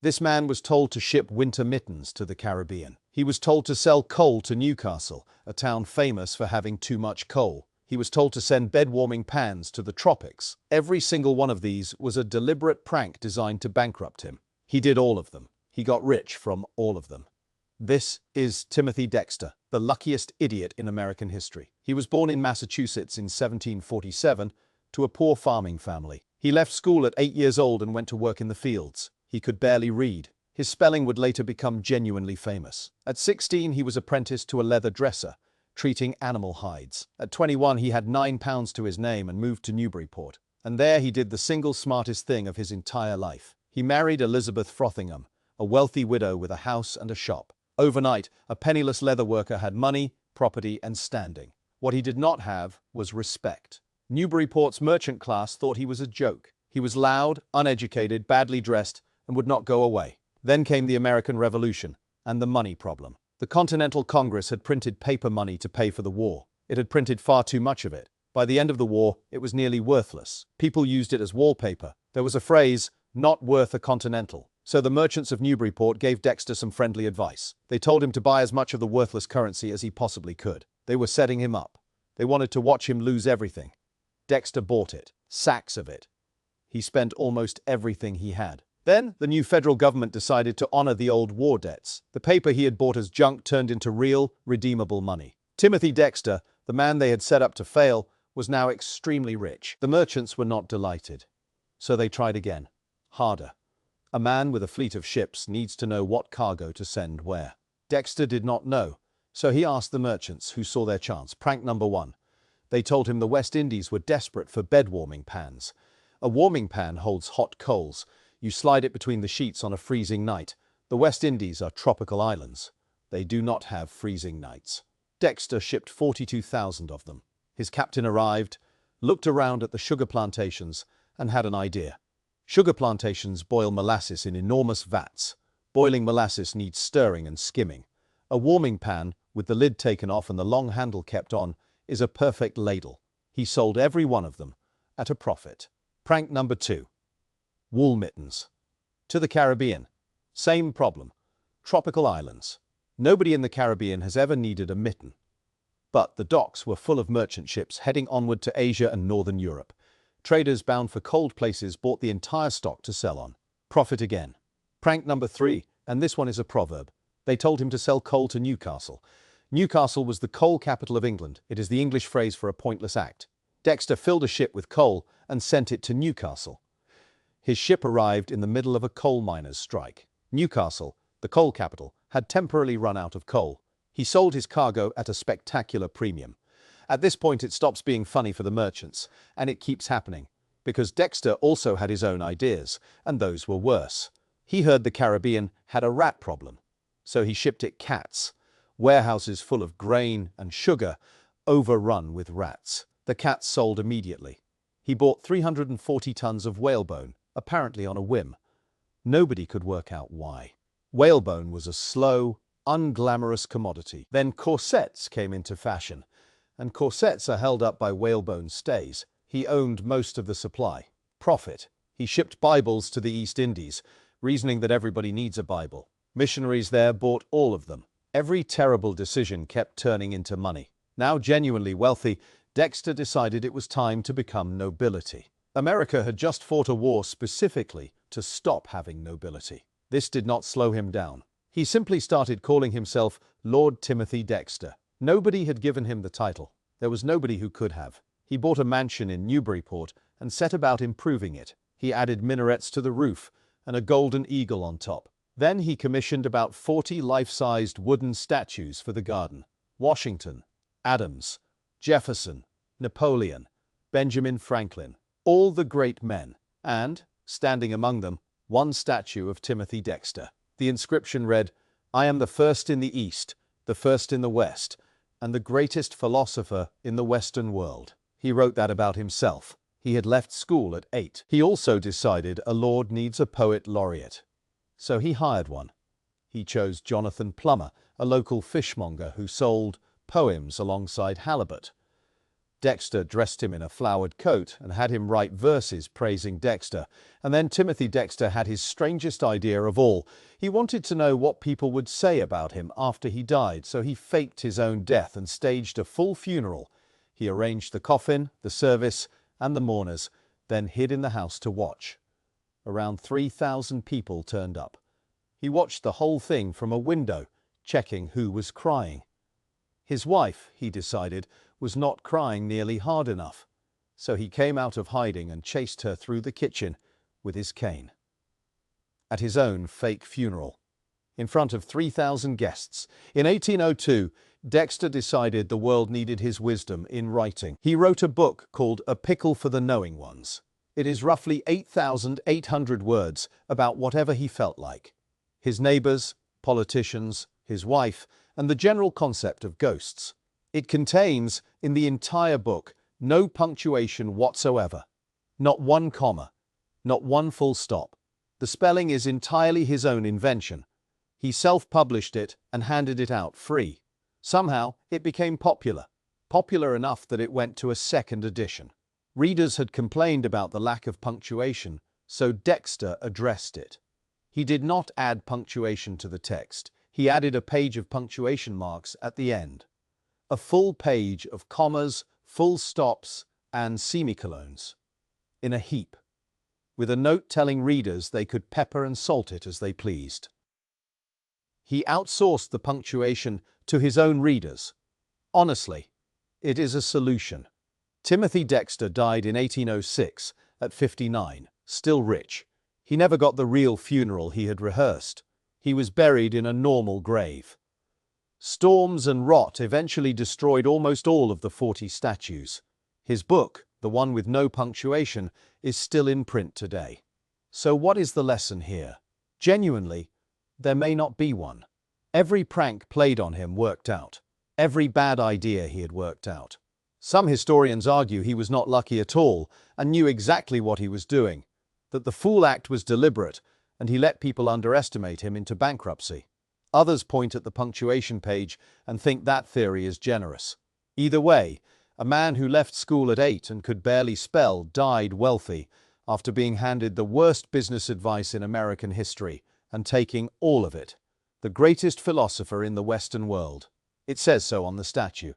This man was told to ship winter mittens to the Caribbean. He was told to sell coal to Newcastle, a town famous for having too much coal. He was told to send bed-warming pans to the tropics. Every single one of these was a deliberate prank designed to bankrupt him. He did all of them. He got rich from all of them. This is Timothy Dexter, the luckiest idiot in American history. He was born in Massachusetts in 1747 to a poor farming family. He left school at 8 years old and went to work in the fields. He could barely read. His spelling would later become genuinely famous. At 16, he was apprenticed to a leather dresser, treating animal hides. At 21, he had 9 pounds to his name and moved to Newburyport. And there he did the single smartest thing of his entire life. He married Elizabeth Frothingham, a wealthy widow with a house and a shop. Overnight, a penniless leather worker had money, property, and standing. What he did not have was respect. Newburyport's merchant class thought he was a joke. He was loud, uneducated, badly dressed, and would not go away. Then came the American Revolution and the money problem. The Continental Congress had printed paper money to pay for the war. It had printed far too much of it. By the end of the war, it was nearly worthless. People used it as wallpaper. There was a phrase, "not worth a continental." So the merchants of Newburyport gave Dexter some friendly advice. They told him to buy as much of the worthless currency as he possibly could. They were setting him up. They wanted to watch him lose everything. Dexter bought it. Sacks of it. He spent almost everything he had. Then, the new federal government decided to honor the old war debts. The paper he had bought as junk turned into real, redeemable money. Timothy Dexter, the man they had set up to fail, was now extremely rich. The merchants were not delighted. So they tried again. Harder. A man with a fleet of ships needs to know what cargo to send where. Dexter did not know, so he asked the merchants, who saw their chance. Prank number 1. They told him the West Indies were desperate for bed-warming pans. A warming pan holds hot coals. You slide it between the sheets on a freezing night. The West Indies are tropical islands. They do not have freezing nights. Dexter shipped 42,000 of them. His captain arrived, looked around at the sugar plantations, and had an idea. Sugar plantations boil molasses in enormous vats. Boiling molasses needs stirring and skimming. A warming pan, with the lid taken off and the long handle kept on, is a perfect ladle. He sold every one of them at a profit. Prank number 2. Wool mittens. To the Caribbean. Same problem. Tropical islands. Nobody in the Caribbean has ever needed a mitten. But the docks were full of merchant ships heading onward to Asia and Northern Europe. Traders bound for cold places bought the entire stock to sell on. Profit again. Prank number 3, and this one is a proverb. They told him to sell coal to Newcastle. Newcastle was the coal capital of England. It is the English phrase for a pointless act. Dexter filled a ship with coal and sent it to Newcastle. His ship arrived in the middle of a coal miners' strike. Newcastle, the coal capital, had temporarily run out of coal. He sold his cargo at a spectacular premium. At this point, it stops being funny for the merchants, and it keeps happening, because Dexter also had his own ideas, and those were worse. He heard the Caribbean had a rat problem, so he shipped it cats. Warehouses full of grain and sugar, overrun with rats. The cats sold immediately. He bought 340 tons of whalebone, apparently on a whim. Nobody could work out why. Whalebone was a slow, unglamorous commodity. Then corsets came into fashion, and corsets are held up by whalebone stays. He owned most of the supply. Profit. He shipped Bibles to the East Indies, reasoning that everybody needs a Bible. Missionaries there bought all of them. Every terrible decision kept turning into money. Now genuinely wealthy, Dexter decided it was time to become nobility. America had just fought a war specifically to stop having nobility. This did not slow him down. He simply started calling himself Lord Timothy Dexter. Nobody had given him the title. There was nobody who could have. He bought a mansion in Newburyport and set about improving it. He added minarets to the roof and a golden eagle on top. Then he commissioned about 40 life-sized wooden statues for the garden. Washington, Adams, Jefferson, Napoleon, Benjamin Franklin, all the great men, and, standing among them, one statue of Timothy Dexter. The inscription read, "I am the first in the East, the first in the West, and the greatest philosopher in the Western world." He wrote that about himself. He had left school at 8. He also decided a lord needs a poet laureate. So he hired one. He chose Jonathan Plummer, a local fishmonger who sold poems alongside halibut. Dexter dressed him in a flowered coat and had him write verses praising Dexter. And then Timothy Dexter had his strangest idea of all. He wanted to know what people would say about him after he died, so he faked his own death and staged a full funeral. He arranged the coffin, the service, and the mourners, then hid in the house to watch. Around 3,000 people turned up. He watched the whole thing from a window, checking who was crying. His wife, he decided, was not crying nearly hard enough, so he came out of hiding and chased her through the kitchen with his cane. At his own fake funeral, in front of 3,000 guests, in 1802, Dexter decided the world needed his wisdom in writing. He wrote a book called A Pickle for the Knowing Ones. It is roughly 8,800 words about whatever he felt like. His neighbors, politicians, his wife, and the general concept of ghosts. It contains, in the entire book, no punctuation whatsoever. Not one comma. Not one full stop. The spelling is entirely his own invention. He self-published it and handed it out free. Somehow, it became popular. Popular enough that it went to a second edition. Readers had complained about the lack of punctuation, so Dexter addressed it. He did not add punctuation to the text. He added a page of punctuation marks at the end. A full page of commas, full stops, and semicolons. In a heap. With a note telling readers they could pepper and salt it as they pleased. He outsourced the punctuation to his own readers. Honestly, it is a solution. Timothy Dexter died in 1806 at 59, still rich. He never got the real funeral he had rehearsed. He was buried in a normal grave. Storms and rot eventually destroyed almost all of the 40 statues. His book, the one with no punctuation, is still in print today. So what is the lesson here? Genuinely, there may not be one. Every prank played on him worked out. Every bad idea he had worked out. Some historians argue he was not lucky at all and knew exactly what he was doing, that the fool act was deliberate and he let people underestimate him into bankruptcy. Others point at the punctuation page and think that theory is generous. Either way, a man who left school at 8 and could barely spell died wealthy after being handed the worst business advice in American history and taking all of it. The greatest philosopher in the Western world. It says so on the statue.